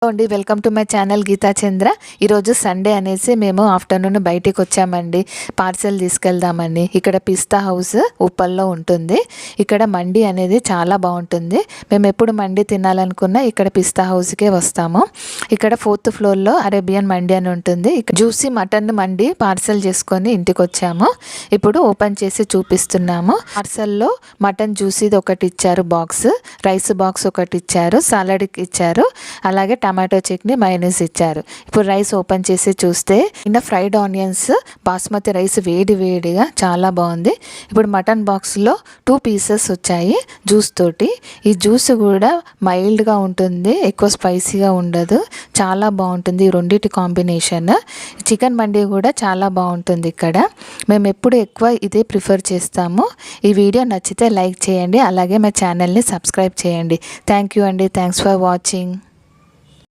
అండి welcome to my channel Geetha Chandra. ఈరోజు Sunday అనేసి మేము ఆఫ్టర్నూన్ బయటికి వచ్చామండి. పార్సెల్ తీసుకెళ్దామండి. ఇక్కడ పిస్తా హౌస్ ఉప్పల్లో ఉంటుంది. ఇక్కడ మండి అనేది చాలా బాగుంటుంది. మేము ఎప్పుడు మండి తినాలనుకున్నా ఇక్కడ పిస్తా హౌస్కే వస్తాము. ఇక్కడ 4th ఫ్లోర్లో అరేబియన్ మండి అని ఉంటుంది. ఇక్కడ జ్యూసీ మటన్ మండి పార్సెల్ చేసుకొని ఇంటికి వచ్చాము. ఇప్పుడు ఓపెన్ చేసి చూపిస్తున్నాము. పార్సల్లో మటన్ జ్యూసీది ఒకటి ఇచ్చారు బాక్స్, రైస్ బాక్స్ ఒకటి ఇచ్చారు, సాలడ్కి ఇచ్చారు, అలాగే టమాటో చట్నీ మైనస్ ఇచ్చారు. ఇప్పుడు రైస్ ఓపెన్ చేసి చూస్తే నిన్న ఫ్రైడ్ ఆనియన్స్ బాస్మతి రైస్ వేడి వేడిగా చాలా బాగుంది. ఇప్పుడు మటన్ బాక్స్లో 2 పీసెస్ వచ్చాయి జ్యూస్ తోటి. ఈ జ్యూస్ కూడా మైల్డ్గా ఉంటుంది, ఎక్కువ స్పైసీగా ఉండదు, చాలా బాగుంటుంది ఈ రెండింటి కాంబినేషన్. చికెన్ మండి కూడా చాలా బాగుంటుంది ఇక్కడ. మేము ఎప్పుడు ఎక్కువ ఇదే ప్రిఫర్ చేస్తాము. ఈ వీడియో నచ్చితే లైక్ చేయండి, అలాగే మా ఛానల్ని సబ్స్క్రైబ్ చేయండి. థ్యాంక్ యూ అండి. Thanks for watching.